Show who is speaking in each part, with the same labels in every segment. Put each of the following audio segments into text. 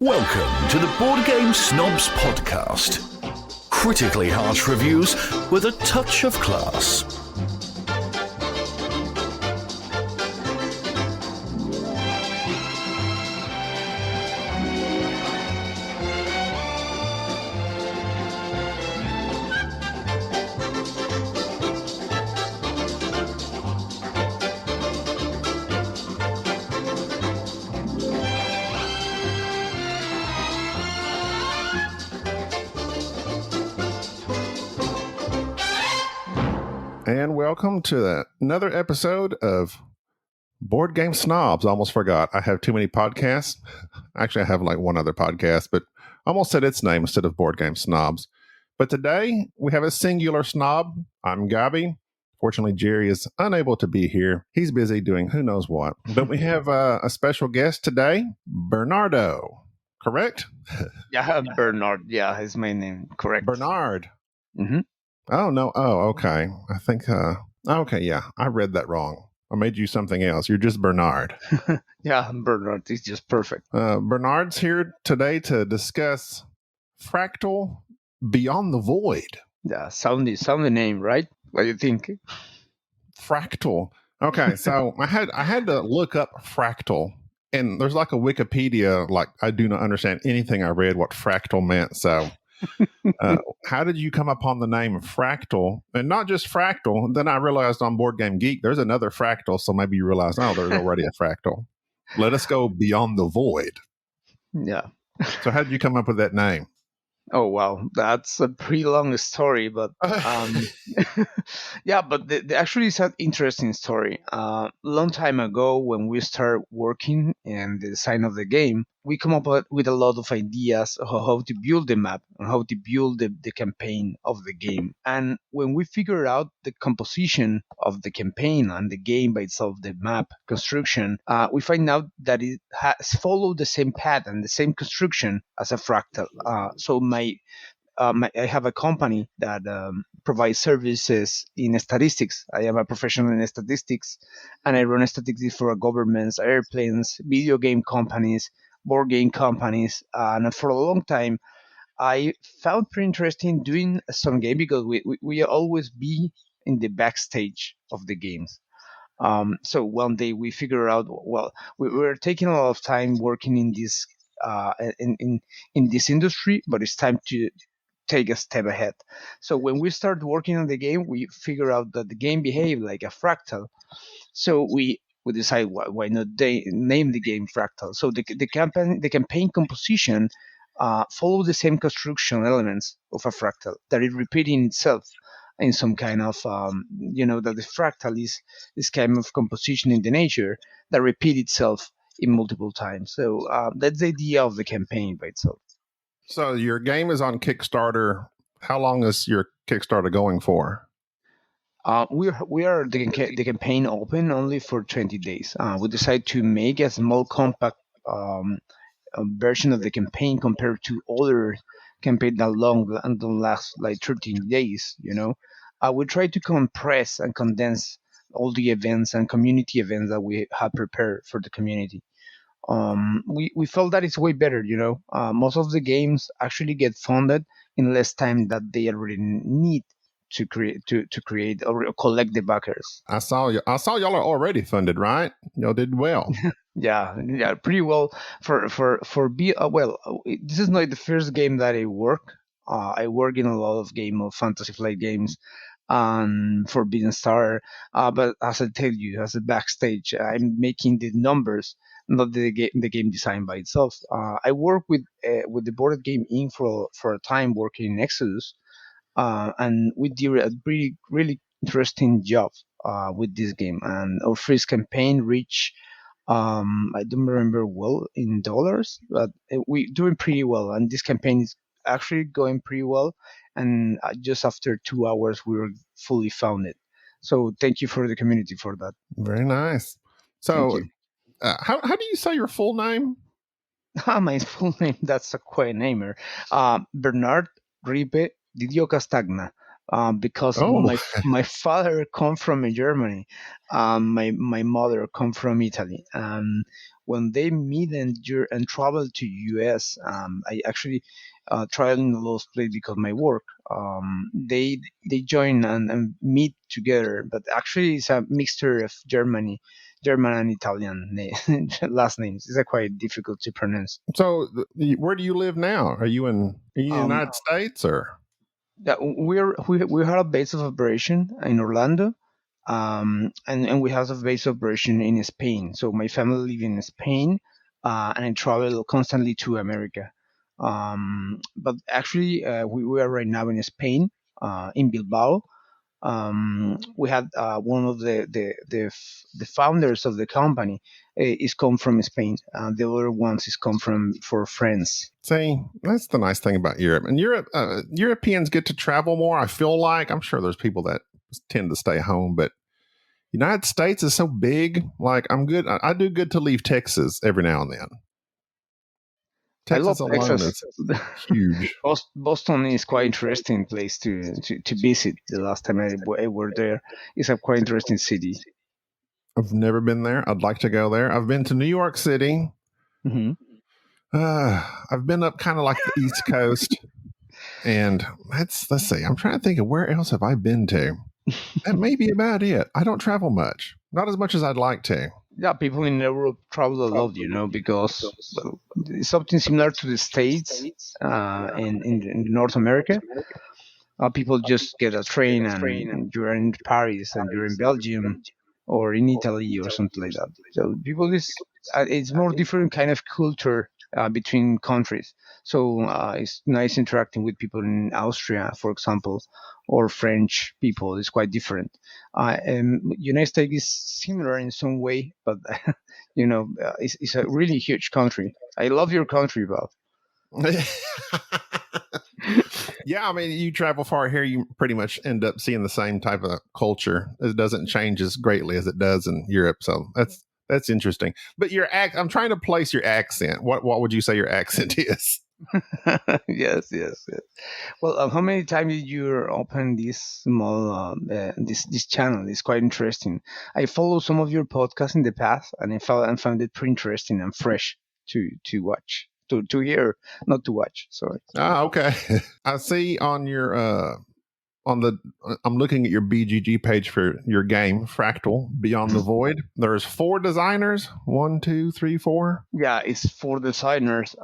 Speaker 1: Welcome to the Board Game Snobs podcast. Critically harsh reviews with a touch of class.
Speaker 2: And welcome to another episode of Board Game Snobs. I almost forgot. I have too many podcasts. Actually, I have like one other podcast, but I almost said its name instead of Board Game Snobs. But today we have a singular snob. I'm Gaby. Fortunately, Jerry is unable to be here. He's busy doing who knows what. But we have a special guest today, Bernardo. Correct?
Speaker 3: Yeah, Bernard. Yeah, is my name. Correct.
Speaker 2: Bernard.
Speaker 3: Mm-hmm.
Speaker 2: Oh, no. Oh, okay. I think, okay, yeah. I read that wrong. I made you something else. You're just Bernard.
Speaker 3: Yeah, Bernard is just perfect.
Speaker 2: Bernard's here today to discuss Fractal Beyond the Void.
Speaker 3: Yeah, soundy name, right? What do you think?
Speaker 2: Fractal. Okay, so I had to look up Fractal, and there's like a Wikipedia, like I do not understand anything I read what Fractal meant, so... how did you come upon the name Fractal? And not just Fractal. Then I realized on Board Game Geek, there's another Fractal. So maybe you realize, oh, there's already a Fractal. Let us go beyond the void.
Speaker 3: Yeah.
Speaker 2: So how did you come up with that name?
Speaker 3: Oh, wow. That's a pretty long story, but yeah, but actually it's an interesting story. Long time ago, when we started working in the design of the game, we come up with a lot of ideas of how to build the map and how to build the campaign of the game. And when we figure out the composition of the campaign and the game by itself, the map construction, we find out that it has followed the same path and the same construction as a fractal. So I have a company that provides services in statistics. I am a professional in statistics, and I run statistics for governments, airplanes, video game companies, board game companies. And for a long time, I found pretty interesting doing some game because we always be in the backstage of the games. So one day we figure out, well, we were taking a lot of time working in this in this industry, but it's time to take a step ahead. So when we start working on the game, we figure out that the game behaves like a fractal. So we decide why not name the game Fractal. So the campaign composition follow the same construction elements of a fractal, that is repeating itself in some kind of that the fractal is this kind of composition in the nature that repeat itself in multiple times. So that's the idea of the campaign by itself.
Speaker 2: So your game is on Kickstarter. How long is your Kickstarter going for?
Speaker 3: We are the campaign open only for 20 days. We decided to make a small compact version of the campaign compared to other campaigns that long and don't last like 13 days. We try to compress and condense all the events and community events that we have prepared for the community. We felt that it's way better. Most of the games actually get funded in less time that they already need to create or collect the backers.
Speaker 2: I saw y'all are already funded, right? Y'all did well.
Speaker 3: Yeah, pretty well. This is not the first game that I work. I work in a lot of fantasy flight games, and Forbidden Star. But as I tell you, as a backstage, I'm making the numbers, not the game design by itself. I work with the Board Game Inc. for a time working in Exodus, and we did a really interesting job with this game. And our first campaign reached, I don't remember well in dollars, but we doing pretty well. And this campaign is actually going pretty well. And just after 2 hours, we were fully funded. So thank you for the community for that.
Speaker 2: Very nice. So how do you say your full name?
Speaker 3: My full name, that's a quiet namer. Bernardo Rippe Didio Castagna. because
Speaker 2: Oh,
Speaker 3: my father come from Germany, my mother come from Italy. When they meet and travel to US, I actually travel in a lot of places because of my work. They join and meet together, but actually it's a mixture of German and Italian last names. It's quite difficult to pronounce.
Speaker 2: so where do you live now? Are you in the
Speaker 3: Um,
Speaker 2: United States or?
Speaker 3: yeah, we have a base of operation in Orlando, and we have a base of operation in Spain. So my family live in Spain, and I travel constantly to America. But actually, we are right now in Spain, in Bilbao. We had one of the founders of the company is come from Spain. The other ones is come from for France.
Speaker 2: See, that's the nice thing about Europe. And Europeans get to travel more. I feel like I'm sure there's people that tend to stay home, but United States is so big. Like I'm good. I do good to leave Texas every now and then.
Speaker 3: I love
Speaker 2: Texas alone
Speaker 3: Texas.
Speaker 2: is huge.
Speaker 3: Boston is quite interesting place to visit. The last time I were there, it's a quite interesting city.
Speaker 2: I've never been there. I'd like to go there. I've been to New York City.
Speaker 3: Hmm.
Speaker 2: I've been up kind of like the East Coast, and let's see. I'm trying to think of where else have I been to. That may be about it. I don't travel much, not as much as I'd like to.
Speaker 3: Yeah, people in Europe travel a lot, because well, it's something similar to the States, in North America. People just get a train and you're in Paris and you're in Belgium or in Italy or something like that. So people is it's more different kind of culture between countries. So it's nice interacting with people in Austria, for example, or French people. It's quite different. And United States is similar in some way, but it's a really huge country. I love your country, Bob.
Speaker 2: Yeah, I mean, you travel far here, you pretty much end up seeing the same type of culture. It doesn't change as greatly as it does in Europe, so that's interesting. But I'm trying to place your accent. What would you say your accent is?
Speaker 3: Yes, yes, yes. Well, how many times did you open this small this channel? It's quite interesting. I follow some of your podcasts in the past, and I found it pretty interesting and fresh to watch, to hear, not to watch. Sorry.
Speaker 2: Ah, okay. I see on your on the I'm looking at your BGG page for your game Fractal Beyond the Void. There's 4 designers. 1, 2, 3, 4.
Speaker 3: Yeah, it's for designers.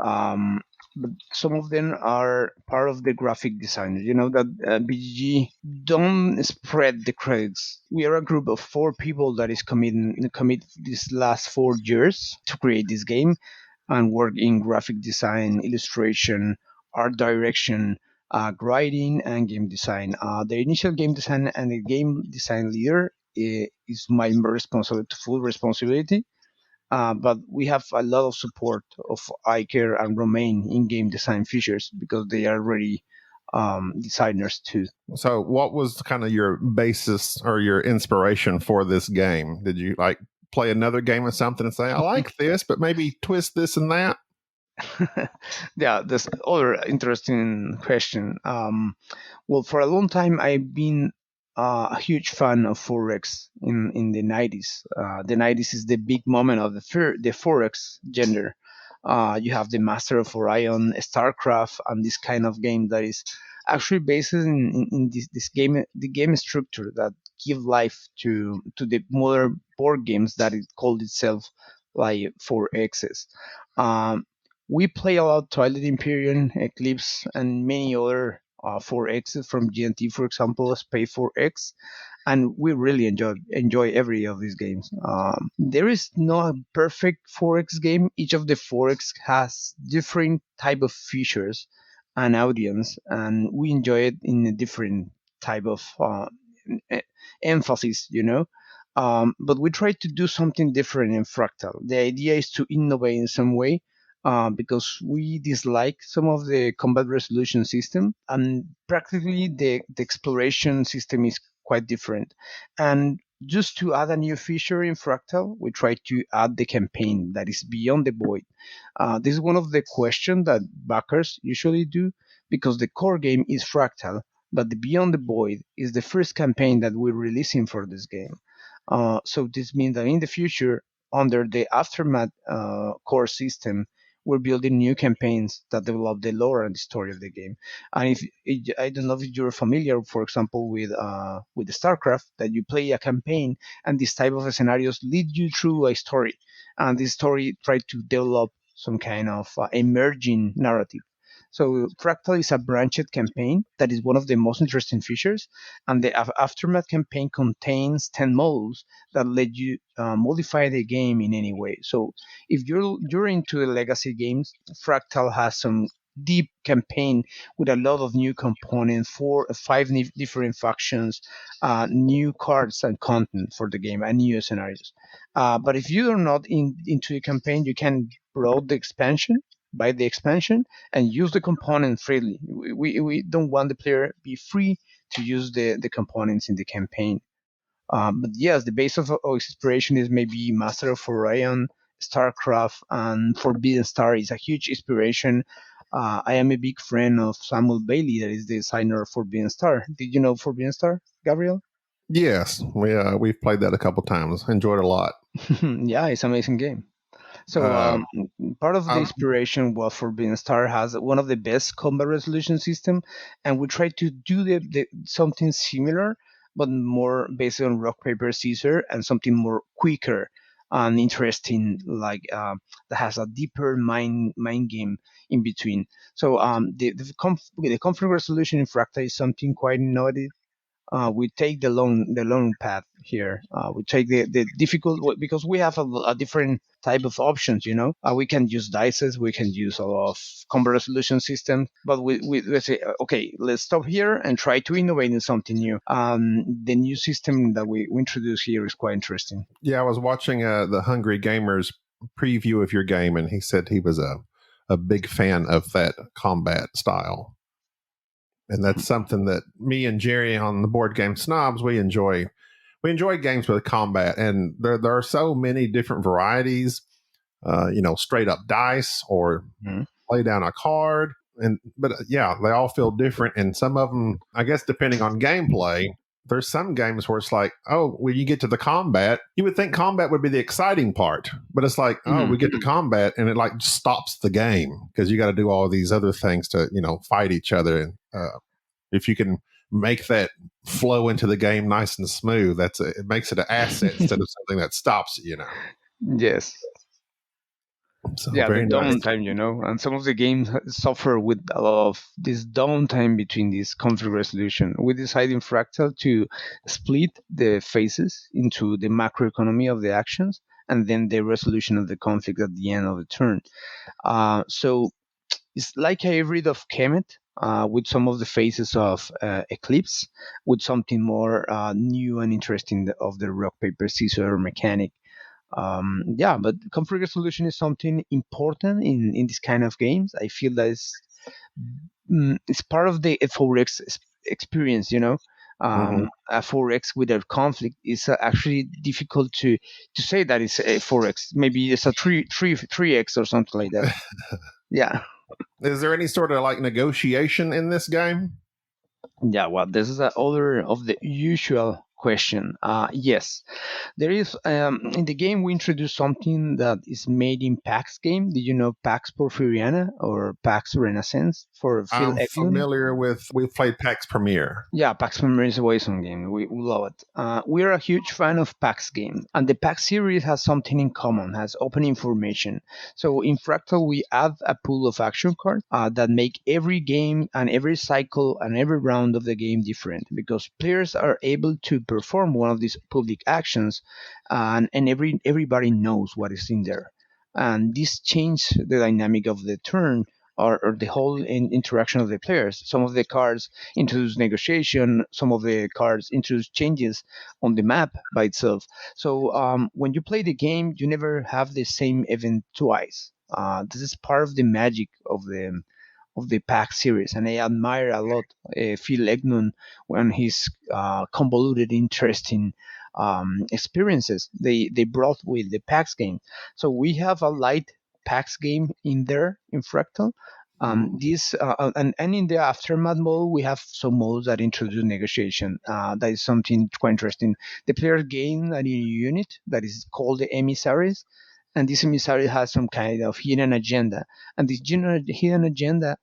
Speaker 3: But some of them are part of the graphic designers. You know that BGG don't spread the credits. We are a group of 4 people that is commit these last 4 years to create this game and work in graphic design, illustration, art direction, writing, and game design. The initial game design and the game design leader is my full responsibility, but we have a lot of support of Iker and Romain in game design features because they are already designers too.
Speaker 2: So, what was kind of your basis or your inspiration for this game? Did you like play another game of something and say, I like this, but maybe twist this and that?
Speaker 3: Yeah, this other interesting question. Well, for a long time, I've been a huge fan of Forex in the 90s. The 90s is the big moment of the Forex gender. You have the Master of Orion, StarCraft, and this kind of game that is actually based in this game, the game structure that give life to the modern board games that it called itself like 4Xs. Um, we play a lot Twilight Imperium, Eclipse, and many other 4Xs from GNT, for example, Space 4X, and we really enjoy every of these games. There is no perfect 4X game. Each of the 4X has different type of features and audience, and we enjoy it in a different type of e- emphasis. But we try to do something different in Fractal. The idea is to innovate in some way, because we dislike some of the combat resolution system, and practically the exploration system is quite different. And just to add a new feature in Fractal, we try to add the campaign that is beyond the void. This is one of the questions that backers usually do, because the core game is Fractal. but the Beyond the Void is the first campaign that we're releasing for this game. So this means that in the future, under the Aftermath core system, we're building new campaigns that develop the lore and the story of the game. And I don't know if you're familiar, for example, with the StarCraft, that you play a campaign and this type of scenarios lead you through a story, and this story try to develop some kind of emerging narrative. So Fractal is a branched campaign that is one of the most interesting features, and the Aftermath campaign contains 10 modes that let you modify the game in any way. So if you're into the legacy games, Fractal has some deep campaign with a lot of new components, five different factions, new cards and content for the game, and new scenarios. But if you are not into the campaign, you can browse the expansion, buy the expansion, and use the component freely. We don't want the player be free to use the components in the campaign. But yes, the base of inspiration is maybe Master of Orion, StarCraft, and Forbidden Star is a huge inspiration. I am a big friend of Samuel Bailey, that is the designer of Forbidden Star. Did you know Forbidden Star, Gabriel?
Speaker 2: Yes, we've played that a couple times. Enjoyed it a lot.
Speaker 3: Yeah, it's an amazing game. So
Speaker 2: Um,
Speaker 3: part of the
Speaker 2: um,
Speaker 3: inspiration was Forbidden Star has one of the best combat resolution system, and we try to do something similar, but more based on rock paper scissors and something more quicker and interesting, like that has a deeper mind game in between. So the conflict resolution in Fractal is something quite innovative. We take the long path here. We take the difficult because we have a different type of options. We can use dices, we can use a lot of combo resolution systems, but we say okay, let's stop here and try to innovate in something new. The new system that we introduce here is quite interesting.
Speaker 2: yeah, I was watching the Hungry Gamers preview of your game, and he said he was a big fan of that combat style. And that's something that me and Jerry on the Board Game Snobs, we enjoy. We enjoy games with combat, and there are so many different varieties. Straight up dice or
Speaker 3: Mhm.
Speaker 2: lay down a card, but yeah, they all feel different. And some of them, I guess, depending on gameplay. There's some games where it's like, oh, when you get to the combat, you would think combat would be the exciting part, but it's like, oh, we
Speaker 3: Mhm.
Speaker 2: get to combat and it like stops the game because you got to do all these other things to fight each other. And if you can make that flow into the game nice and smooth, it makes it an asset instead of something that stops it.
Speaker 3: Yes.
Speaker 2: So
Speaker 3: Yeah, the
Speaker 2: very nice.
Speaker 3: downtime, and some of the games suffer with a lot of this downtime between this conflict resolution. We decided in Fractal to split the phases into the macroeconomy of the actions and then the resolution of the conflict at the end of the turn. So it's like a hybrid of Kemet with some of the phases of Eclipse, with something more new and interesting of the rock paper scissors mechanic. Yeah, but conflict resolution is something important in this kind of games. I feel that it's part of the 4X experience.
Speaker 2: Mhm.
Speaker 3: A 4X without conflict is actually difficult to say that it's a 4X. Maybe it's a 3X or something like that. Yeah.
Speaker 2: Is there any sort of like negotiation in this game?
Speaker 3: Yeah, well, this is another of the usual question. Yes, there is. In the game, we introduced something that is made in PAX game. Did you know PAX Porfiriana or PAX Renaissance for Phil
Speaker 2: I'm
Speaker 3: Eklund?
Speaker 2: familiar with. We've played PAX Premiere.
Speaker 3: Yeah, PAX Memory is a Warzone game. We love it. We're a huge fan of PAX game, and the PAX series has something in common, has open information. So in Fractal, we add a pool of action cards that make every game and every cycle and every round of the game different, because players are able to perform one of these public actions, and everybody knows what is in there. And this changes the dynamic of the turn, or the whole interaction of the players. Some of the cards introduce negotiation, some of the cards introduce changes on the map by itself. So when you play the game, you never have the same event twice. This is part of the magic of the pack series, and I admire a lot Phil Egnun when his convoluted, interesting experiences they brought with the PAX game. So we have a light PAX game in there in Fractal, And in the aftermath mode, we have some modes that introduce negotiation. That is something quite interesting. The players gain a new unit that is called the emissaries, and this emissary has some kind of hidden agenda. And this hidden agenda,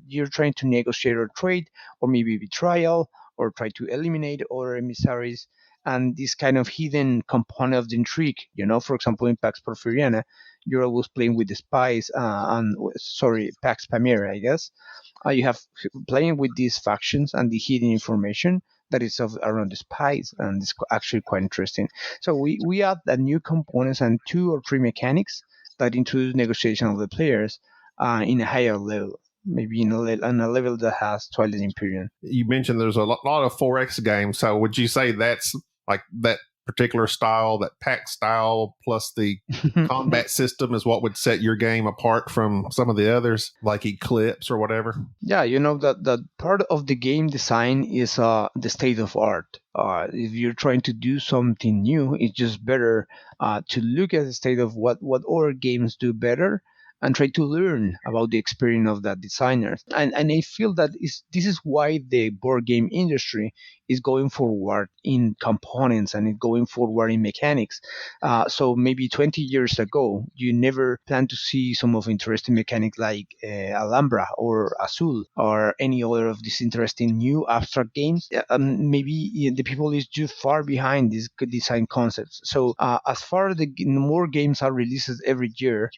Speaker 3: you're trying to negotiate or trade, or maybe betrayal, or try to eliminate other emissaries. And this kind of hidden component of the intrigue, for example, in Pax Porfiriana, you're always playing with the spies, Pax Pamir, I guess. You have playing with these factions and the hidden information that is around the spies, and it's actually quite interesting. So we add the new components and 2 or 3 mechanics that introduce negotiation of the players in a higher level, maybe on a level that has Twilight Imperium.
Speaker 2: You mentioned there's a lot of 4X games. So would you say that's like that particular style, that pack style, plus the combat system is what would set your game apart from some of the others, like Eclipse or whatever?
Speaker 3: Yeah, that part of the game design is the state of art. If you're trying to do something new, it's just better to look at the state of what other games do better and try to learn about the experience of that designer. And I feel that this is why the board game industry is going forward in components and it's going forward in mechanics. So maybe 20 years ago, you never planned to see some of interesting mechanics like Alhambra or Azul or any other of these interesting new abstract games. Maybe the people is too far behind these design concepts. So as far as the more games are released every year,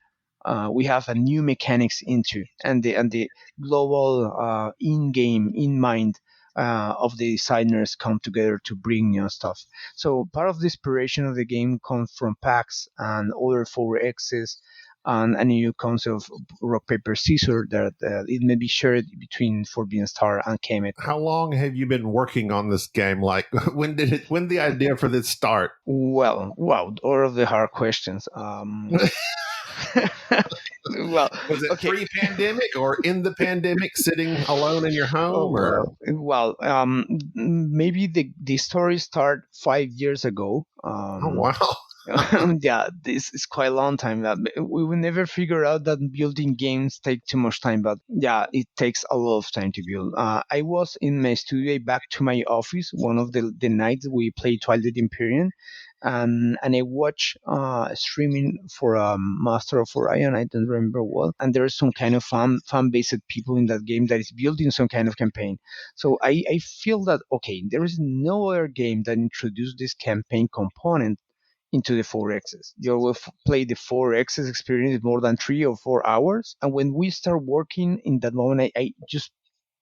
Speaker 3: we have a new mechanics into and the global in-game in mind of the designers come together to bring new stuff. So part of the inspiration of the game comes from PAX and other 4Xs and a new concept of rock paper scissors that it may be shared between Forbidden Star and Kemet.
Speaker 2: How long have you been working on this game? Like when did the idea for this start?
Speaker 3: Well, wow, all of the hard questions. Well,
Speaker 2: was it pre-pandemic or in the pandemic, sitting alone in your home?
Speaker 3: Maybe the story started 5 years ago.
Speaker 2: Oh wow!
Speaker 3: Yeah, this is quite a long time. That we will never figure out that building games take too much time, but yeah, it takes a lot of time to build. I was in my studio back to my office one of the nights we played Twilight Imperium, and I watch streaming for Master of Orion. I don't remember what, and there's some kind of fan based people in that game that is building some kind of campaign. So I feel that okay, there is no other game that introduced this campaign component into the 4Xs. You will play the 4Xs experience more than 3 or 4 hours, and when we start working in that moment, I just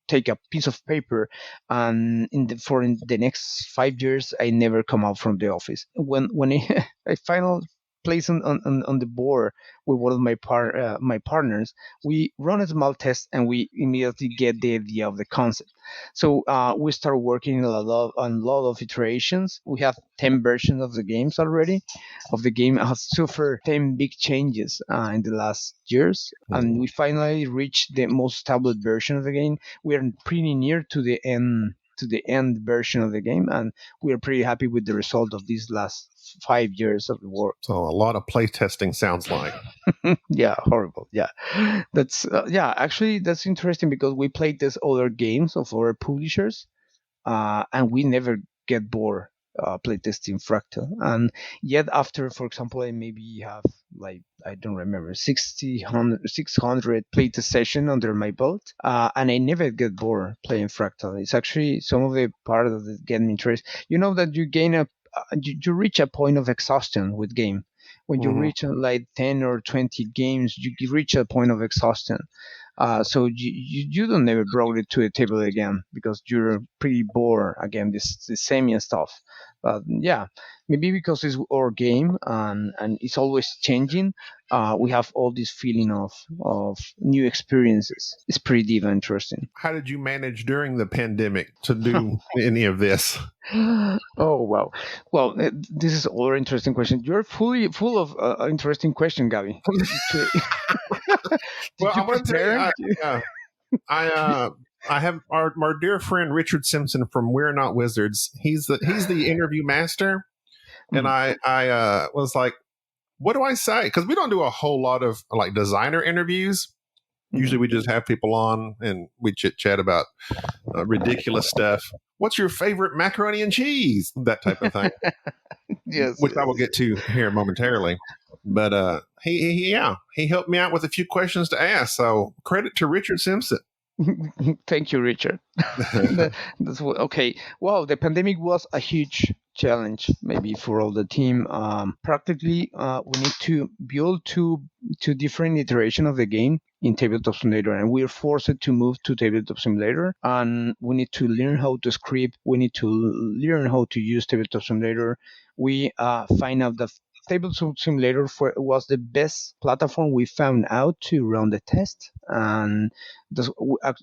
Speaker 3: take a piece of paper, and in the next 5 years I never come out from the office. When I final place on the board with one of my partners, we run a small test and we immediately get the idea of the concept. So we start working on a lot of iterations. We have 10 versions of the games already. Of the game has suffered 10 big changes in the last years, and we finally reached the most stable version of the game. We are pretty near to the end version of the game, and we are pretty happy with the result of these last 5 years of the work.
Speaker 2: So a lot of playtesting sounds like.
Speaker 3: Yeah, horrible. Yeah, that's actually that's interesting because we played these other games of other publishers, and we never get bored playtesting Fractal. And yet after, for example, I maybe have like I don't remember 600 playtest session under my belt, and I never get bored playing Fractal. It's actually some of the part of it get me interest. You know that you gain you reach a point of exhaustion with game. When you reach like 10 or 20 games, you reach a point of exhaustion. So you don't never brought it to the table again because you're pretty bored again, the same stuff. But yeah, maybe because it's our game and it's always changing, we have all this feeling of new experiences. It's pretty interesting.
Speaker 2: How did you manage during the pandemic to do any of this?
Speaker 3: Oh wow! Well, this is another interesting question. You're full of interesting question, Gaby.
Speaker 2: Well, I want to tell you, I have our dear friend Richard Simpson from We're Not Wizards. He's the interview master, and I was like, what do I say? Because we don't do a whole lot of like designer interviews. Usually we just have people on and we chit chat about ridiculous stuff. What's your favorite macaroni and cheese? That type of thing,
Speaker 3: Yes.
Speaker 2: which I will get to here momentarily. But he helped me out with a few questions to ask. So credit to Richard Simpson.
Speaker 3: Thank you, Richard. Okay. Wow, the pandemic was a huge challenge, maybe for all the team. Practically, we need to build two different iterations of the game in Tabletop Simulator, and we're forced to move to Tabletop Simulator, and we need to learn how to script. We need to learn how to use Tabletop Simulator. We find out that Tabletop Simulator was the best platform we found out to run the test, and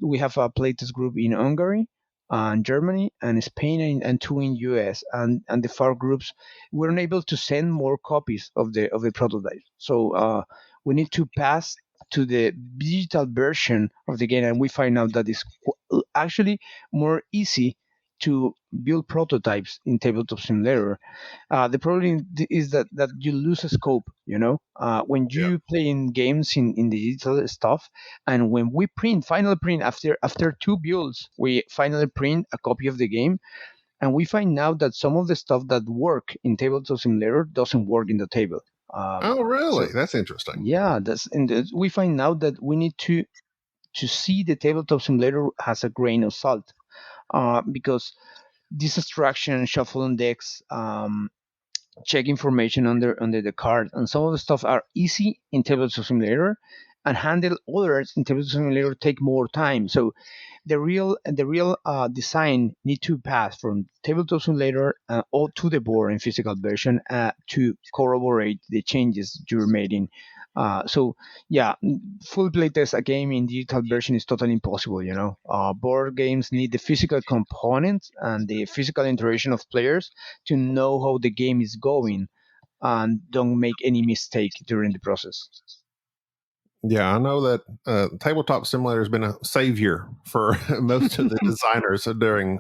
Speaker 3: we have a playtest group in Hungary, and Germany, and Spain, and two in US, and the far groups weren't able to send more copies of the prototype. So we need to pass to the digital version of the game, and we find out that it's actually more easy to build prototypes in Tabletop Simulator. The problem is that you lose a scope, when
Speaker 2: Yeah.
Speaker 3: you play in games in the digital stuff, and when we finally print after two builds, we finally print a copy of the game, and we find out that some of the stuff that work in Tabletop Simulator doesn't work in the table.
Speaker 2: Oh, really?
Speaker 3: So
Speaker 2: That's interesting.
Speaker 3: yeah, we find out that we need to see the Tabletop Simulator has a grain of salt, because this extraction, shuffle index, check information under the card, and some of the stuff are easy in Tabletop Simulator, and handle others in Tabletop Simulator take more time. So the real design need to pass from Tabletop Simulator or to the board in physical version to corroborate the changes you're making. So yeah, full playtest a game in digital version is totally impossible. Board games need the physical components and the physical interaction of players to know how the game is going, and don't make any mistake during the process.
Speaker 2: Yeah, I know that Tabletop Simulator has been a savior for most of the designers during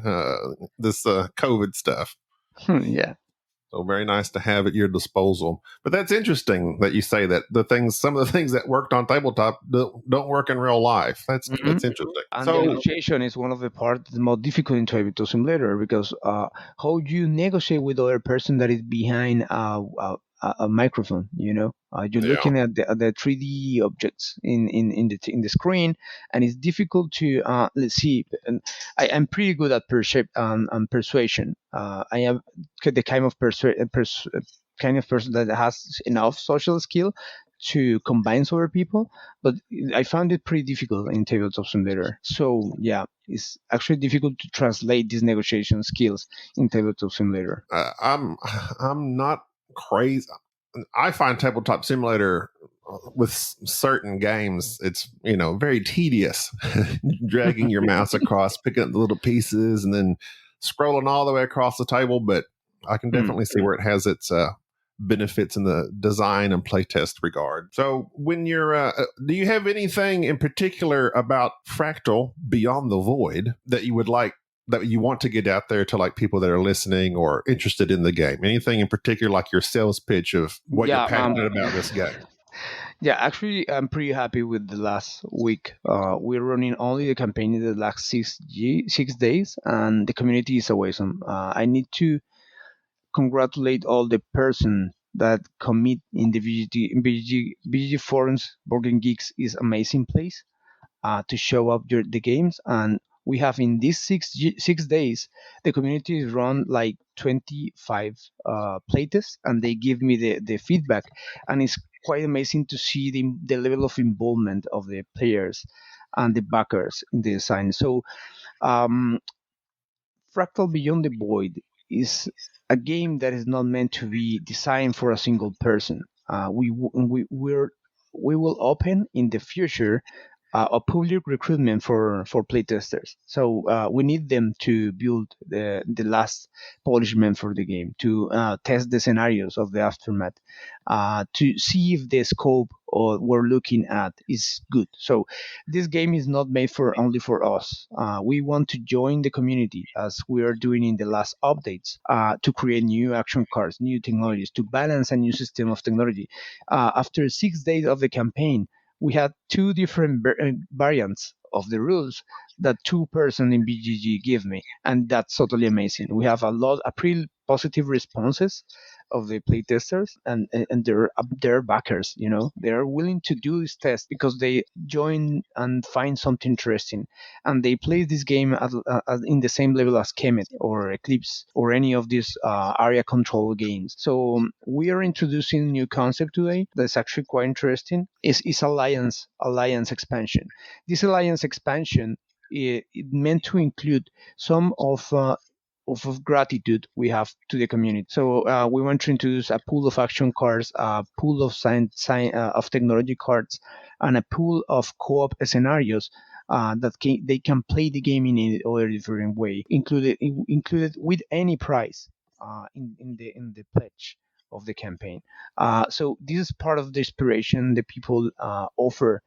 Speaker 2: this COVID stuff.
Speaker 3: Yeah.
Speaker 2: So very nice to have at your disposal. But that's interesting that you say that some of the things that worked on tabletop don't work in real life. That's interesting.
Speaker 3: And the
Speaker 2: So
Speaker 3: negotiation is one of the parts more difficult in Tabletop Simulator, because how you negotiate with other person that is behind a microphone. You're
Speaker 2: yeah,
Speaker 3: looking at the 3D objects in the screen, and it's difficult to let's see. And I'm pretty good at persuasion. I am the kind of person that has enough social skill to combine other people, but I found it pretty difficult in Tabletop Simulator. So yeah, it's actually difficult to translate these negotiation skills in Tabletop Simulator.
Speaker 2: I'm not crazy. I find Tabletop Simulator with certain games, it's very tedious, dragging your mouse across, picking up the little pieces, and then scrolling all the way across the table. But I can definitely see where it has its benefits in the design and playtest regard. So when you're do you have anything in particular about Fractal Beyond the Void that you would like, that you want to get out there to like people that are listening or interested in the game? Anything in particular, like your sales pitch of what
Speaker 3: Yeah,
Speaker 2: you're passionate about this game?
Speaker 3: yeah. Actually, I'm pretty happy with the last week. We're running only the campaign in the last 6 days, and the community is awesome. I need to congratulate all the person that commit in the BGG forums. Board Game Geeks is amazing place to show up the games, and we have in these 6 days the community is run like 25 playtests, and they give me the feedback, and it's quite amazing to see the level of involvement of the players and the backers in the design. So um, Fractal Beyond the Void is a game that is not meant to be designed for a single person. We will open in the future a public recruitment for playtesters. So we need them to build the last polishment for the game, to test the scenarios of the aftermath, to see if the scope or we're looking at is good. So this game is not made for only for us. We want to join the community as we are doing in the last updates, to create new action cards, new technologies, to balance a new system of technology. After 6 days of the campaign, we had two different variants of the rules that two person in BGG give me, and that's totally amazing. We have a pretty positive responses of the playtesters, and they're backers. They're willing to do this test because they join and find something interesting, and they play this game in the same level as Kemet or Eclipse or any of these area control games. So we are introducing a new concept today that's actually quite interesting. Is alliance expansion. This alliance expansion it meant to include some of gratitude we have to the community. So we want to introduce a pool of action cards, a pool of of technology cards, and a pool of co-op scenarios they can play the game in a other different way, included with any price in the pledge of the campaign. So this is part of the inspiration the people offer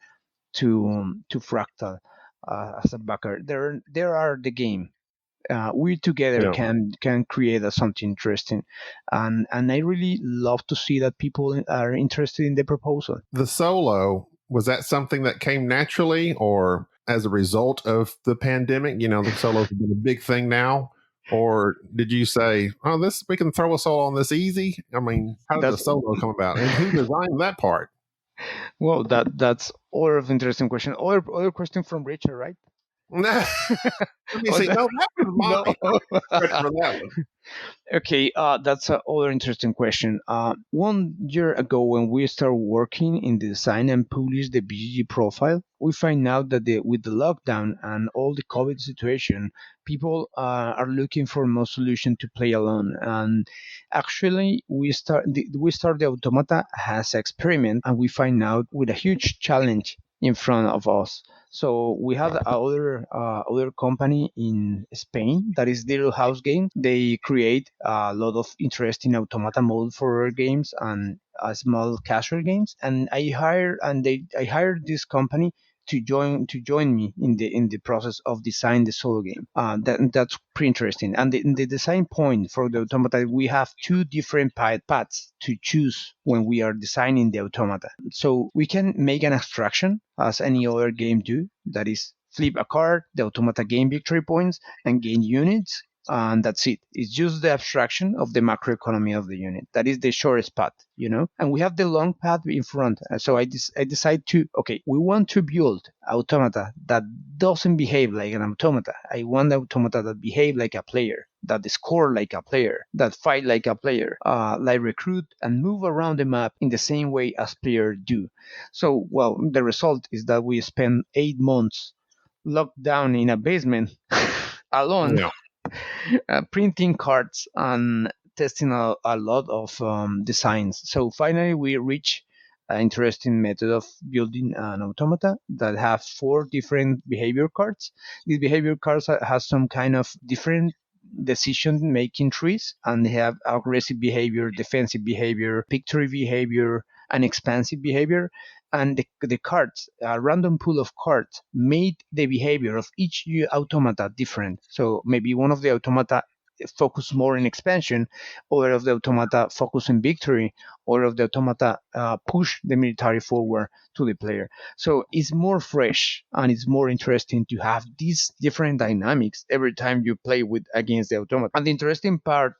Speaker 3: to Fractal as a backer. There are the game. We together
Speaker 2: Yeah.
Speaker 3: can create something interesting, and I really love to see that people are interested in the proposal.
Speaker 2: The solo, was that something that came naturally or as a result of the pandemic? The solo's been a big thing now. Or did you say, oh, this we can throw a solo on this easy? I mean, how did the
Speaker 3: That's
Speaker 2: solo come about? And who designed that part?
Speaker 3: well, that's all of interesting question. Other question from Richard, right?
Speaker 2: Let me
Speaker 3: Oh,
Speaker 2: see. No, that was
Speaker 3: no.
Speaker 2: mine. Credit for that one.
Speaker 3: Okay, that's another interesting question. 1 year ago, when we started working in the design and publish the BGG profile, we find out that with the lockdown and all the COVID situation, people are looking for more solution to play alone. And actually, we start the automata as experiment, and we find out with a huge challenge in front of us. So we have other company in Spain that is Little House Game. They create a lot of interesting automata mode for games and small casual games. And I hired this company to join me in the process of design the solo game. That's pretty interesting. And the design point for the automata, we have two different paths to choose when we are designing the automata. So we can make an abstraction as any other game do. That is flip a card, the automata gain victory points and gain units. And that's it. It's just the abstraction of the macroeconomy of the unit. That is the shortest path. And we have the long path in front. So I decide okay, we want to build automata that doesn't behave like an automata. I want automata that behave like a player, that score like a player, that fight like a player, like recruit and move around the map in the same way as players do. So, well, the result is that we spend 8 months locked down in a basement alone,
Speaker 2: Yeah.
Speaker 3: printing cards and testing a lot of designs. So finally, we reach an interesting method of building an automata that have 4 different behavior cards. These behavior cards has some kind of different decision making trees, and they have aggressive behavior, defensive behavior, victory behavior, and expansive behavior. And the cards, a random pool of cards, made the behavior of each automata different. So maybe one of the automata focus more in expansion, other of the automata focus in victory, or of the automata push the military forward to the player. So it's more fresh and it's more interesting to have these different dynamics every time you play with against the automata. And the interesting part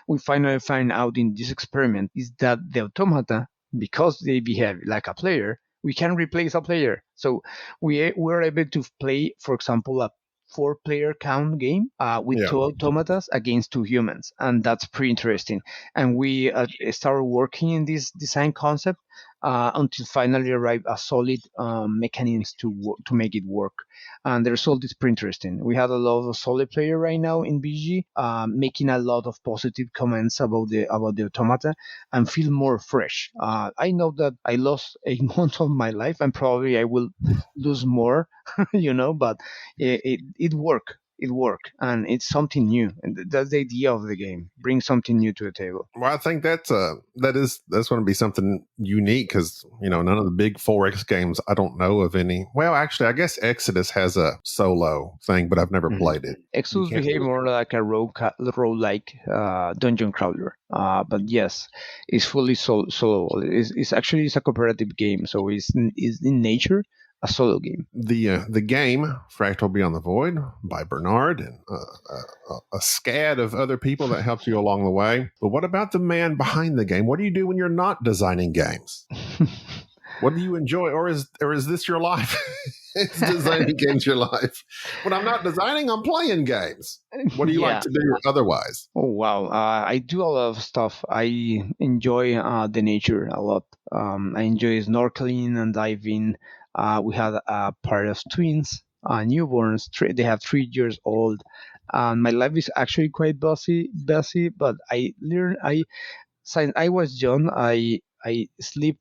Speaker 3: we finally find out in this experiment is that the automata, because they behave like a player, we can replace a player. So we're able to play, for example, a 4-player count game with
Speaker 2: Yeah.
Speaker 3: 2 automatas against 2 humans, and that's pretty interesting. And we started working in this design concept until finally arrived a solid mechanisms to make it work. And the result is pretty interesting. We had a lot of solid player right now in BG, making a lot of positive comments about the automata and feel more fresh. I know that I lost 8 months of my life, and probably I will lose more, but it worked. it worked, and it's something new, and that's the idea of the game. Bring something new to the table.
Speaker 2: Well, I think that's going to be something unique because none of the big 4X games, I don't know of any. Well, actually, I guess Exodus has a solo thing, but I've never played it.
Speaker 3: Exodus behave more like a rogue-like dungeon crawler. But yes, it's fully solo. It's actually a cooperative game, so it's in nature a solo game.
Speaker 2: The game Fractal Beyond the Void by Bernard and a scad of other people that helped you along the way. But what about the man behind the game? What do you do when you're not designing games? What do you enjoy, or is this your life? Is designing games your life? When I'm not designing, I'm playing games. What do you like to do otherwise?
Speaker 3: Oh wow, I do a lot of stuff. I enjoy the nature a lot. I enjoy snorkeling and diving. We had a pair of twins, newborns. They have 3 years old. My life is actually quite busy. But I learned. Since I was young, I sleep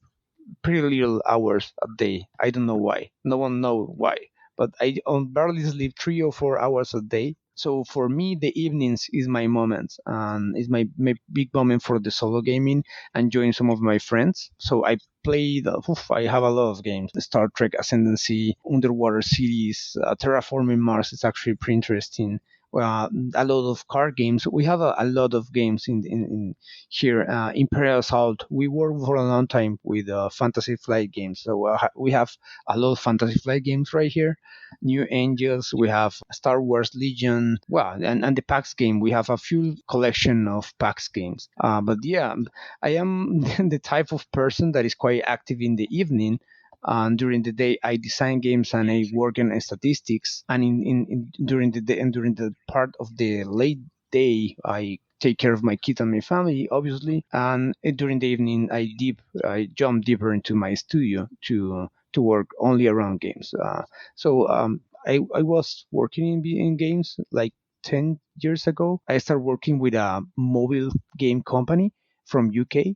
Speaker 3: pretty little hours a day. I don't know why. No one knows why. But I barely sleep 3 or 4 hours a day. So for me, the evenings is my moment, and it's my big moment for the solo gaming and join some of my friends. So I played. I have a lot of games: Star Trek Ascendancy, Underwater Cities, Terraforming Mars. It's actually pretty interesting. A lot of card games. We have a lot of games in here. Imperial Assault. We worked for a long time with Fantasy Flight games, so we have a lot of Fantasy Flight games right here. New Angels. We have Star Wars Legion. Well, and the PAX game. We have a few collection of PAX games. But yeah, I am the type of person that is quite active in the evening. And during the day, I design games and I work on statistics. And during the day and during the part of the late day, I take care of my kids and my family, obviously. And during the evening, I jump deeper into my studio to work only around games. I was working in games like 10 years ago. I started working with a mobile game company from UK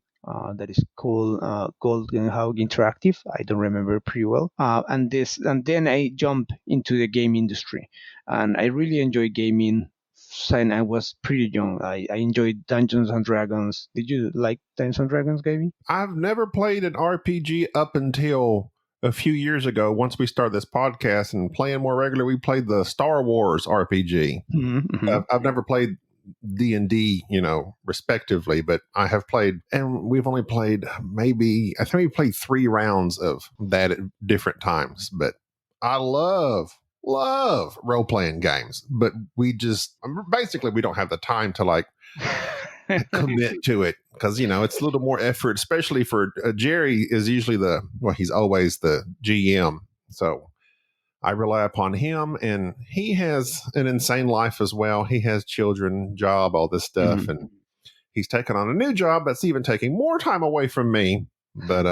Speaker 3: that is called Golden Hawk Interactive. I don't remember pretty well. And then I jumped into the game industry, and I really enjoy gaming. Since I was pretty young, I enjoyed Dungeons and Dragons. Did you like Dungeons and Dragons, Gaby?
Speaker 2: I've never played an RPG up until a few years ago. Once we started this podcast and playing more regularly, we played the Star Wars RPG. I've never played D&D, respectively, but I have played, and we've only played I think we played 3 rounds of that at different times. But I love role-playing games, but we don't have the time to commit to it because it's a little more effort, especially for Jerry is usually he's always the GM, so I rely upon him, and he has an insane life as well. He has children, job, all this stuff, and he's taken on a new job that's even taking more time away from me. But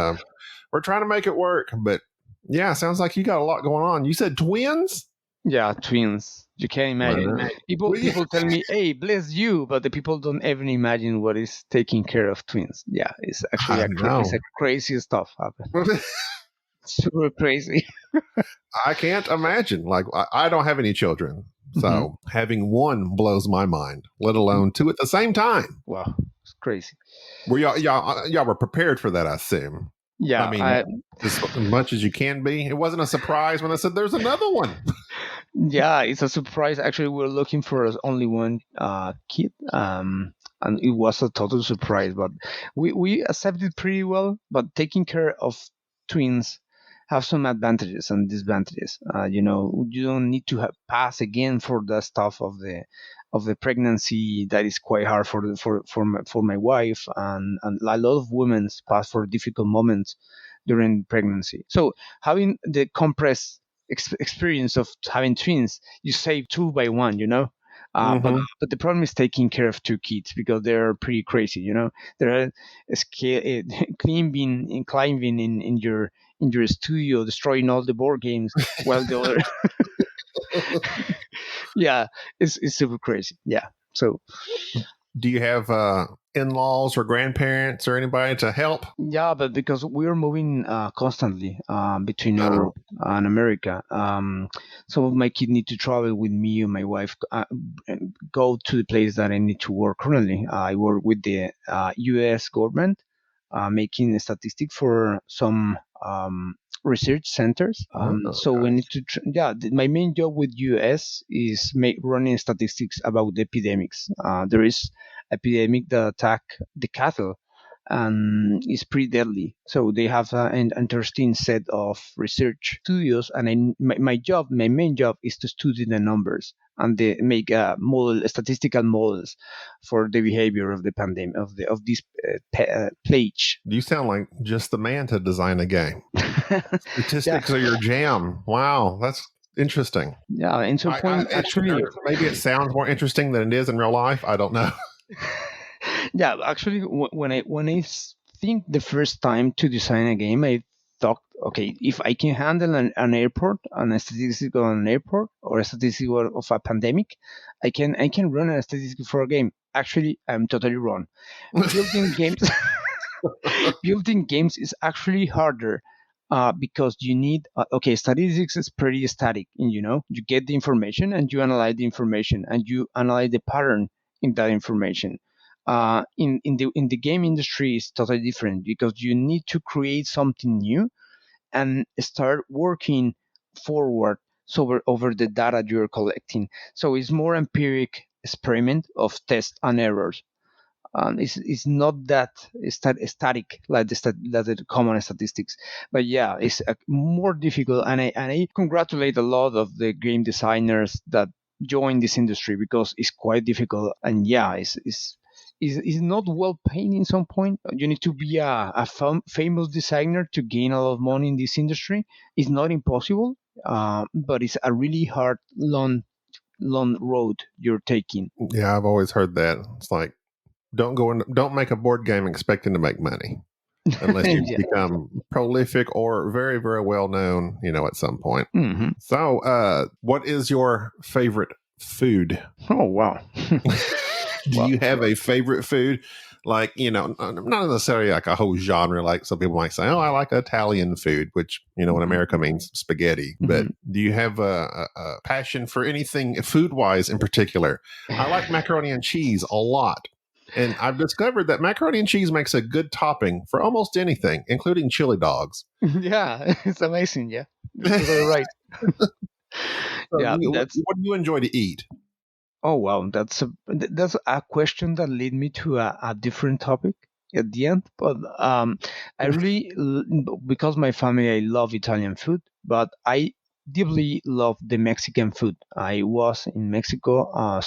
Speaker 2: we're trying to make it work. But yeah, sounds like you got a lot going on. You said twins?
Speaker 3: Yeah, twins. You can't imagine. Right. People tell me, "Hey, bless you," but the people don't even imagine what is taking care of twins. Yeah, it's actually it's a crazy stuff happening. Super crazy.
Speaker 2: I can't imagine. I don't have any children, so having one blows my mind. Let alone 2 at the same time.
Speaker 3: Wow, it's crazy.
Speaker 2: Well, y'all were prepared for that, I assume.
Speaker 3: Yeah,
Speaker 2: I mean, as much as you can be. It wasn't a surprise when I said there's another one.
Speaker 3: Yeah, it's a surprise. Actually, we're looking for only one kid, and it was a total surprise. But we accepted pretty well. But taking care of twins have some advantages and disadvantages. You don't need to pass again for the stuff of the pregnancy. That is quite hard for my wife, and a lot of women pass for difficult moments during pregnancy. So having the compressed experience of having twins, you save 2 by 1. But the problem is taking care of 2 kids because they're pretty crazy. They're climbing in your studio, destroying all the board games, while the other, yeah, it's super crazy. Yeah. So
Speaker 2: Do you have in-laws or grandparents or anybody to help?
Speaker 3: Yeah, but because we're moving constantly between
Speaker 2: Oh,
Speaker 3: Europe and America, some of my kids need to travel with me and my wife, and go to the place that I need to work currently. I work with the U.S. government, making statistics for some research centers. So we
Speaker 2: okay.
Speaker 3: need to, my main job with U.S. is running statistics about the epidemics. There is epidemic that attack the cattle, and it's pretty deadly. So they have an interesting set of research studios, and my main job is to study the numbers and they make statistical models for the behavior of the pandemic of this plague.
Speaker 2: You sound like just the man to design a game.
Speaker 3: Yeah,
Speaker 2: Statistics are your jam. Wow, that's interesting.
Speaker 3: yeah. And some point, actually,
Speaker 2: Maybe it sounds more interesting than it is in real life. I don't know.
Speaker 3: yeah, actually, when I think the first time to design a game, I thought, okay, if I can handle an airport and a statistic on an airport or a statistic of a pandemic, I can run a statistic for a game. Actually, I'm totally wrong. Building games, building games is actually harder. Because you need okay, statistics is pretty static, and you get the information and you analyze the information and you analyze the pattern in that information. In the game industry is totally different because you need to create something new and start working forward, so over the data you're collecting. So it's more empiric experiment of test and errors. It's not that static like like the common statistics, but yeah, it's more difficult. And I congratulate a lot of the game designers that join this industry because it's quite difficult. And yeah, it's not well paid in some point. You need to be a famous designer to gain a lot of money in this industry. It's not impossible, but it's a really hard, long road you're taking.
Speaker 2: Yeah, I've always heard that. It's like don't make a board game expecting to make money unless you
Speaker 3: Yeah.
Speaker 2: become prolific or very, very well known, at some point.
Speaker 3: Hmm.
Speaker 2: So, what is your favorite food?
Speaker 3: Oh wow.
Speaker 2: Do
Speaker 3: Well,
Speaker 2: you have a favorite food? Like, not necessarily like a whole genre. Like some people might say, oh, I like Italian food, which, in America means spaghetti. But
Speaker 3: mhm.
Speaker 2: do you have a passion for anything food wise in particular? I like macaroni and cheese a lot. And I've discovered that macaroni and cheese makes a good topping for almost anything, including chili dogs.
Speaker 3: Yeah, it's amazing. Yeah, you're
Speaker 2: So
Speaker 3: totally right. Yeah, that's.
Speaker 2: what do you enjoy to eat?
Speaker 3: Oh wow, that's a question that led me to a different topic at the end. But I really, because my family, I love Italian food, but I deeply love the Mexican food. I was in Mexico a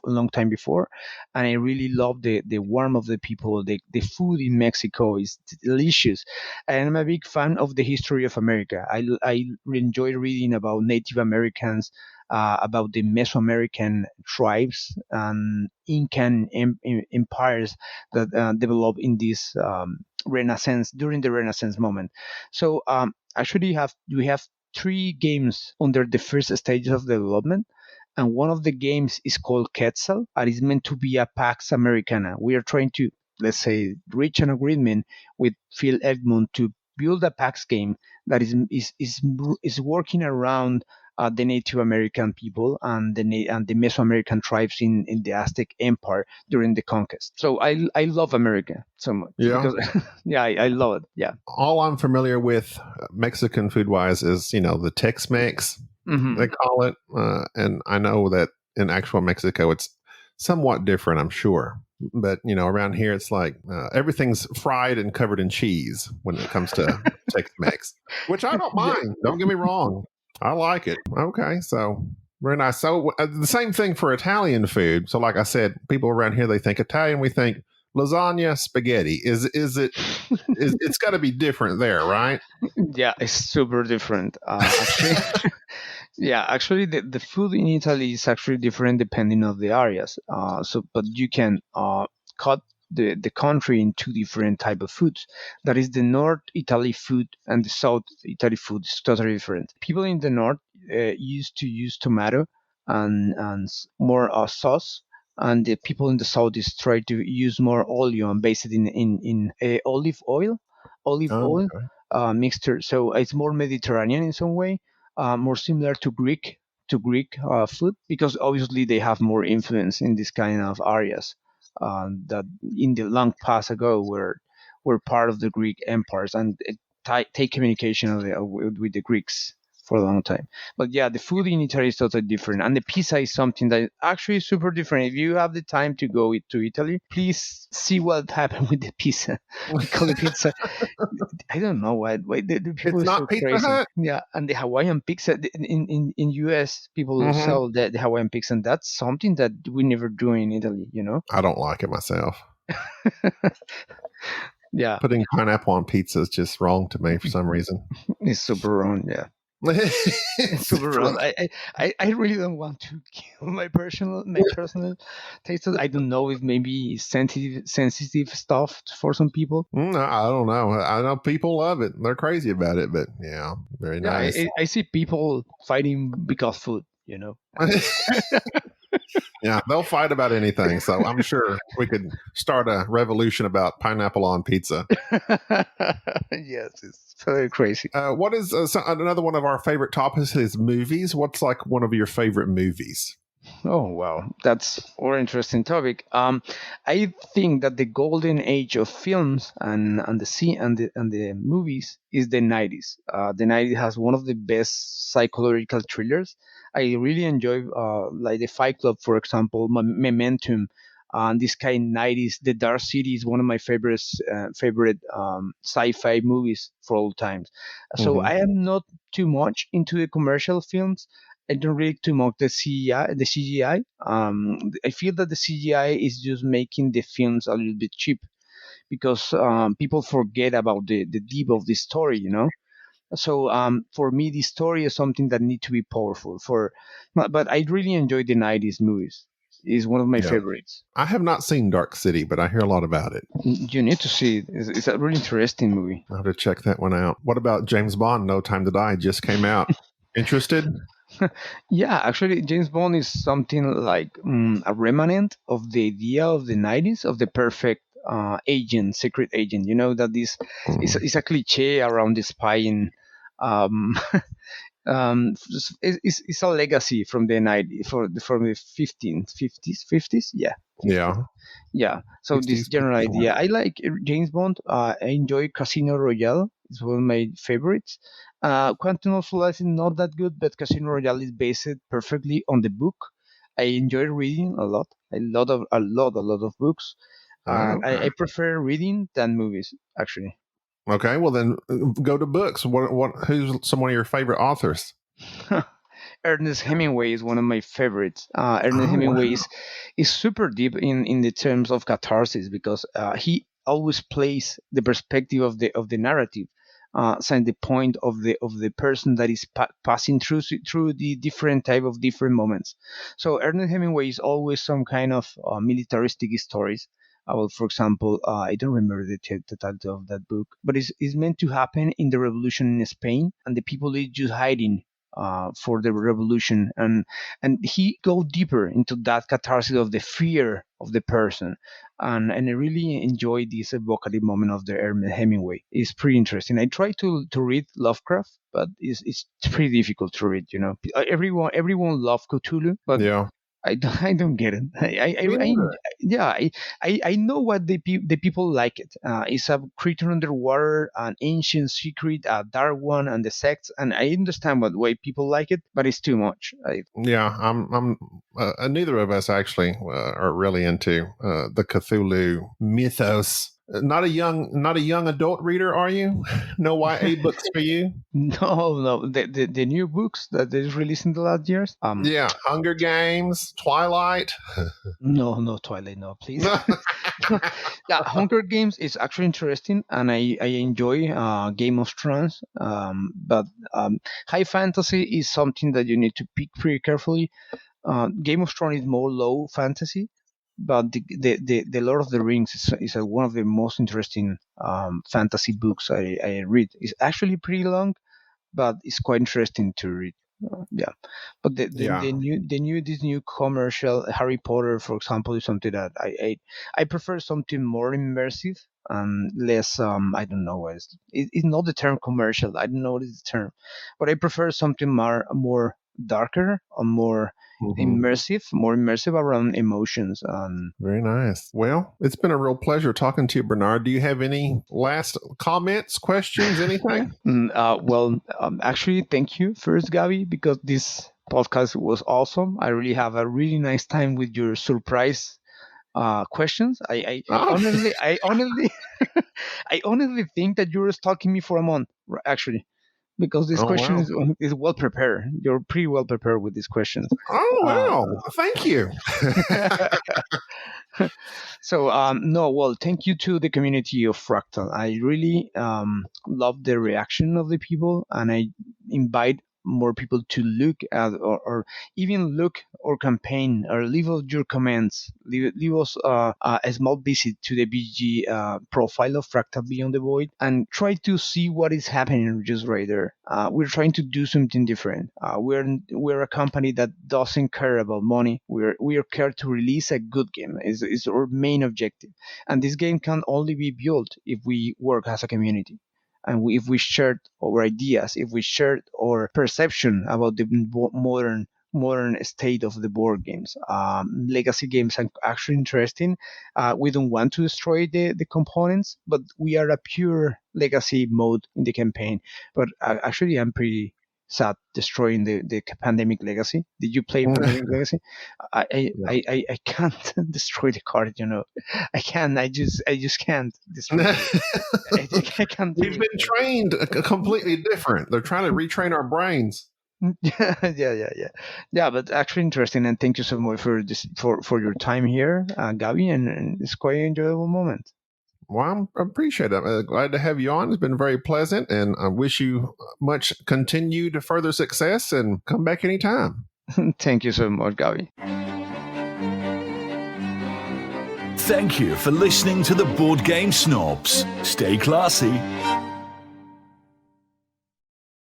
Speaker 3: long time before, and I really love the warmth of the people. The food in Mexico is delicious, and I'm a big fan of the history of America. I enjoy reading about Native Americans, about the Mesoamerican tribes and Incan empires that developed in this Renaissance, during the Renaissance moment. So actually, we have three games under the first stages of development. And one of the games is called Quetzal, and is meant to be a Pax Americana. We are trying to, let's say, reach an agreement with Phil Edmund to build a PAX game that is working around the Native American people and the Mesoamerican tribes in the Aztec Empire during the conquest. So I love America so much
Speaker 2: Yeah.
Speaker 3: because yeah, I love it. Yeah.
Speaker 2: All I'm familiar with Mexican food wise is, the Tex Mex,
Speaker 3: Hmm.
Speaker 2: they call it. And I know that in actual Mexico, it's somewhat different, I'm sure. But, around here, it's like everything's fried and covered in cheese when it comes to Tex Mex, which I don't
Speaker 3: Yeah.
Speaker 2: mind. Don't get me wrong. I like it. Okay. So very nice. So the same thing for Italian food. So, like I said, people around here, they think Italian, we think lasagna, spaghetti. It's got to be different there, right?
Speaker 3: Yeah, it's super different. Actually, yeah, actually, the food in Italy is actually different depending on the areas. But you can cut the country in two different type of foods. That is the North Italy food and the South Italy food is totally different. People in the north used to use tomato and more sauce, and the people in the south is try to use more oil and base it in olive
Speaker 2: Oh,
Speaker 3: oil
Speaker 2: okay.
Speaker 3: mixture. So it's more Mediterranean in some way, more similar to Greek food, because obviously they have more influence in this kind of areas that in the long past ago were part of the Greek empires, and it take communication with the Greeks for a long time. But yeah, the food in Italy is totally different, and the pizza is something that actually is super different. If you have the time to go to Italy, please see what happened with the pizza, because the pizza, I don't know why the people
Speaker 2: It's
Speaker 3: are
Speaker 2: not
Speaker 3: so
Speaker 2: Pizza
Speaker 3: crazy.
Speaker 2: Hut.
Speaker 3: Yeah, and the Hawaiian pizza in US, people
Speaker 2: Hmm.
Speaker 3: sell the Hawaiian pizza, and that's something that we never do in Italy.
Speaker 2: I don't like it myself.
Speaker 3: Yeah,
Speaker 2: Putting pineapple on pizza is just wrong to me for some reason.
Speaker 3: it's super wrong. Yeah. It's
Speaker 2: It's
Speaker 3: super
Speaker 2: super-
Speaker 3: wrong. I really don't want to kill my personal taste. I don't know if maybe sensitive stuff for some people.
Speaker 2: I don't know. I know people love it. They're crazy about it, but yeah, very
Speaker 3: Yeah, I,
Speaker 2: nice.
Speaker 3: I I see people fighting because food.
Speaker 2: Yeah, they'll fight about anything. So I'm sure we could start a revolution about pineapple on pizza.
Speaker 3: Yes, it's very crazy.
Speaker 2: What is another one of our favorite topics is movies? What's like one of your favorite movies?
Speaker 3: Oh wow, that's more interesting topic. I think that the golden age of films and the scene and the movies is the 90s. The 90s has one of the best psychological thrillers. I really enjoy like the Fight Club, for example, Momentum, and this kind 90s. The Dark City is one of my favorite sci-fi movies for all times. So
Speaker 2: Hmm.
Speaker 3: I am not too much into the commercial films. I don't really too much the CGI. The CGI. I feel that the CGI is just making the films a little bit cheap, because people forget about the deep of the story. So for me, the story is something that need to be powerful. But I really enjoy the '90s movies. It's one of my
Speaker 2: Yeah.
Speaker 3: favorites.
Speaker 2: I have not seen Dark City, but I hear a lot about it.
Speaker 3: You need to see it. It's a really interesting movie.
Speaker 2: I'll have to check that one out. What about James Bond? No Time to Die just came out. Interested?
Speaker 3: Yeah, actually, James Bond is something like a remnant of the idea of the 90s of the perfect agent, secret agent. You know that this
Speaker 2: Mm.
Speaker 3: is a cliche around the spying. Um, it's a legacy from the 90s, from the 50s. Yeah, 50s.
Speaker 2: Yeah.
Speaker 3: Yeah. So this
Speaker 2: 60s,
Speaker 3: general
Speaker 2: 50s.
Speaker 3: idea, I like James Bond. I enjoy Casino Royale. It's one of my favorites. Quantum of Solace is not that good, but Casino Royale is based perfectly on the book. I enjoy reading a lot. A lot of books.
Speaker 2: Oh,
Speaker 3: I
Speaker 2: okay.
Speaker 3: prefer reading than movies, actually.
Speaker 2: Okay. Well, then go to books. Who's some of your favorite authors?
Speaker 3: Ernest Hemingway is one of my favorites. Ernest
Speaker 2: Oh,
Speaker 3: Hemingway
Speaker 2: wow.
Speaker 3: is super deep in the terms of catharsis, because he always plays the perspective of the narrative, saying the point of the person that is passing through the different type of different moments. So Ernest Hemingway is always some kind of militaristic stories. Well, for example, I don't remember the title of that book, but it's meant to happen in the revolution in Spain, and the people is just hiding for the revolution, and he go deeper into that catharsis of the fear of the person, and I really enjoy this evocative moment of the Hemingway. It's pretty interesting. I try to read Lovecraft, but it's pretty difficult to read. Everyone love Cthulhu, but
Speaker 2: Yeah.
Speaker 3: I don't get it.
Speaker 2: Me neither.
Speaker 3: Yeah, I know what the people like it. It's a creature underwater, an ancient secret, a dark one, and the sects. And I understand what way people like it, but it's too much.
Speaker 2: Yeah, neither of us actually are really into the Cthulhu mythos. Not a young adult reader, are you? No YA books for you?
Speaker 3: No, no, the new books that they released in the last years.
Speaker 2: Yeah, Hunger Games, Twilight.
Speaker 3: No, Twilight, no, please. Yeah, Hunger Games is actually interesting, and I enjoy Game of Thrones. But high fantasy is something that you need to pick pretty carefully. Game of Thrones is more low fantasy, but the Lord of the Rings is one of the most interesting fantasy books I read. It's actually pretty long, but it's quite interesting to read. Yeah, but
Speaker 2: Yeah.
Speaker 3: this new commercial Harry Potter, for example, is something that I prefer something more immersive and less. I don't know. It's not the term commercial. I don't know what is the term, but I prefer something more darker or
Speaker 2: Hmm.
Speaker 3: more immersive around emotions.
Speaker 2: Very nice. Well, it's been a real pleasure talking to you, Bernard. Do you have any last comments, questions, anything?
Speaker 3: Actually, thank you first, Gaby, because this podcast was awesome. I really have a really nice time with your surprise questions.
Speaker 2: Oh,
Speaker 3: I honestly think that you were stalking me for a month, actually, because this
Speaker 2: oh
Speaker 3: question
Speaker 2: wow.
Speaker 3: is well prepared. You're pretty well prepared with these questions.
Speaker 2: Oh
Speaker 3: Uh,
Speaker 2: wow. Thank you.
Speaker 3: so no, well, thank you to the community of Fractal. I really love the reaction of the people, and I invite more people to look at or even look or campaign or leave us your comments. Leave us a small visit to the BG profile of Fractal Beyond the Void and try to see what is happening just right there. We're trying to do something different. We're a company that doesn't care about money. We are care to release a good game. Is our main objective, and this game can only be built if we work as a community. And if we shared our ideas, if we shared our perception about the modern state of the board games. Legacy games are actually interesting. We don't want to destroy the components, but we are a pure legacy mode in the campaign. But actually, I'm pretty sad destroying the pandemic legacy. Did you play pandemic legacy? I can't destroy the card. I can. I just can't destroy it. I can't do
Speaker 2: We've
Speaker 3: it.
Speaker 2: been trained completely different. They're trying to retrain our brains.
Speaker 3: Yeah. But actually interesting, and thank you so much for this for your time here, Gaby, and it's quite an enjoyable moment.
Speaker 2: Well, I appreciate it. I'm glad to have you on. It's been very pleasant, and I wish you much continued further success and come back anytime.
Speaker 3: Thank you so much, Gaby.
Speaker 1: Thank you for listening to the Board Game Snobs. Stay classy.